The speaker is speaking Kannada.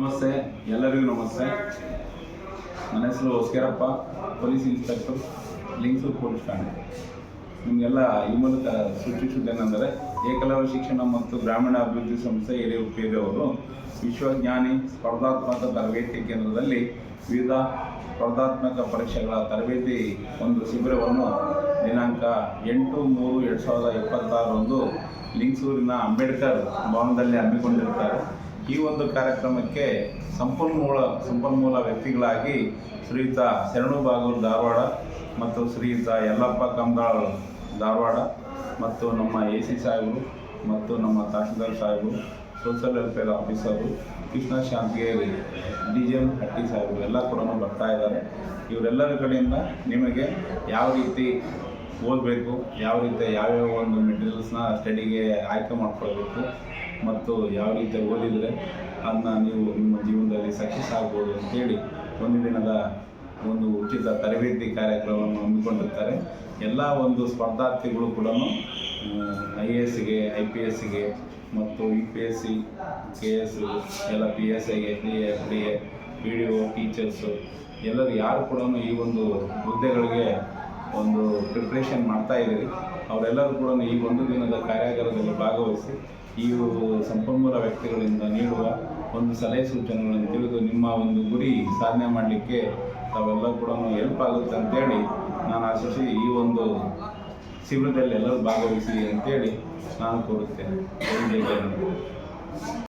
ನಮಸ್ತೆ, ಎಲ್ಲರಿಗೂ ನಮಸ್ತೆ. ನನ್ನ ಹೆಸರು ಹೊಸಕೆರಪ್ಪ, ಪೊಲೀಸ್ ಇನ್ಸ್ಪೆಕ್ಟರ್, ಲಿಂಗಸೂರು ಪೊಲೀಸ್ ಠಾಣೆ. ನಿಮಗೆಲ್ಲ ಈ ಮೂಲಕ ಸೂಚಿಸುವುದೇನೆಂದರೆ, ಏಕಲವ್ಯ ಶಿಕ್ಷಣ ಮತ್ತು ಗ್ರಾಮೀಣ ಅಭಿವೃದ್ಧಿ ಸಂಸ್ಥೆ ಹಿರಿಯೂರು ಅವರು ವಿಶ್ವಜ್ಞಾನಿ ಸ್ಪರ್ಧಾತ್ಮಕ ತರಬೇತಿ ಕೇಂದ್ರದಲ್ಲಿ ವಿವಿಧ ಸ್ಪರ್ಧಾತ್ಮಕ ಪರೀಕ್ಷೆಗಳ ತರಬೇತಿ ಒಂದು ಶಿಬಿರವನ್ನು ದಿನಾಂಕ 8/3/2026 ಲಿಂಗಸೂರಿನ ಅಂಬೇಡ್ಕರ್ ಭವನದಲ್ಲಿ ಹಮ್ಮಿಕೊಂಡಿರುತ್ತಾರೆ. ಈ ಒಂದು ಕಾರ್ಯಕ್ರಮಕ್ಕೆ ಸಂಪನ್ಮೂಲ ವ್ಯಕ್ತಿಗಳಾಗಿ ಶ್ರೀಯುತ ಶರಣು ಬಾಗೂರು ಧಾರವಾಡ ಮತ್ತು ಶ್ರೀಯುತ ಯಲ್ಲಪ್ಪ ಕಂದಾಳ್ ಧಾರವಾಡ ಮತ್ತು ನಮ್ಮ AC ಸಾಹೇಬರು ಮತ್ತು ನಮ್ಮ ತಹಶೀಲ್ದಾರ್ ಸಾಹೇಬರು, social welfare officer, Krishna Shantigeri, DGM Hatti ಸಾಹೇಬರು ಎಲ್ಲ ಕೂಡ ಬರ್ತಾ ಇದ್ದಾರೆ. ಇವರೆಲ್ಲರ ಕಡೆಯಿಂದ ನಿಮಗೆ ಯಾವ ರೀತಿ ಓದಬೇಕು, ಯಾವ ರೀತಿ ಯಾವ್ಯಾವ ಒಂದು ಮೆಟೀರಿಯಲ್ಸ್ನ ಸ್ಟಡಿಗೆ ಆಯ್ಕೆ ಮಾಡ್ಕೊಳ್ಬೇಕು ಮತ್ತು ಯಾವ ರೀತಿ ಓದಿದರೆ ಅದನ್ನ ನೀವು ನಿಮ್ಮ ಜೀವನದಲ್ಲಿ ಸಕ್ಸಸ್ ಆಗ್ಬೋದು ಅಂತೇಳಿ ಒಂದು ದಿನದ ಒಂದು ಉಚಿತ ತರಬೇತಿ ಕಾರ್ಯಕ್ರಮವನ್ನು ಹಮ್ಮಿಕೊಂಡಿರ್ತಾರೆ. ಎಲ್ಲ ಒಂದು ಸ್ಪರ್ಧಾರ್ಥಿಗಳು ಕೂಡ IASಗೆ, IPSಗೆ ಮತ್ತು UPSC, KS ಎಲ್ಲ PSIಗೆ, FDA, PDO, ಟೀಚರ್ಸು ಎಲ್ಲರೂ ಯಾರು ಕೂಡ ಈ ಒಂದು ಹುದ್ದೆಗಳಿಗೆ ಒಂದು ಪ್ರಿಪ್ರೇಷನ್ ಮಾಡ್ತಾ ಇದ್ದೀರಿ, ಅವರೆಲ್ಲರೂ ಕೂಡ ಈ ಒಂದು ದಿನದ ಕಾರ್ಯಾಗಾರದಲ್ಲಿ ಭಾಗವಹಿಸಿ ಈ ಸಂಪನ್ಮೂಲ ವ್ಯಕ್ತಿಗಳಿಂದ ನೀಡುವ ಒಂದು ಸಲಹೆ ಸೂಚನೆಗಳನ್ನು ತಿಳಿದು ನಿಮ್ಮ ಒಂದು ಗುರಿ ಸಾಧನೆ ಮಾಡಲಿಕ್ಕೆ ತಾವೆಲ್ಲ ಕೂಡ ಹೆಲ್ಪ್ ಆಗುತ್ತೆ ಅಂತೇಳಿ ನಾನು ಆಶಿಸಿ ಈ ಒಂದು ಶಿಬಿರದಲ್ಲಿ ಎಲ್ಲರೂ ಭಾಗವಹಿಸಿ ಅಂತೇಳಿ ನಾನು ಕೋರುತ್ತೇನೆ.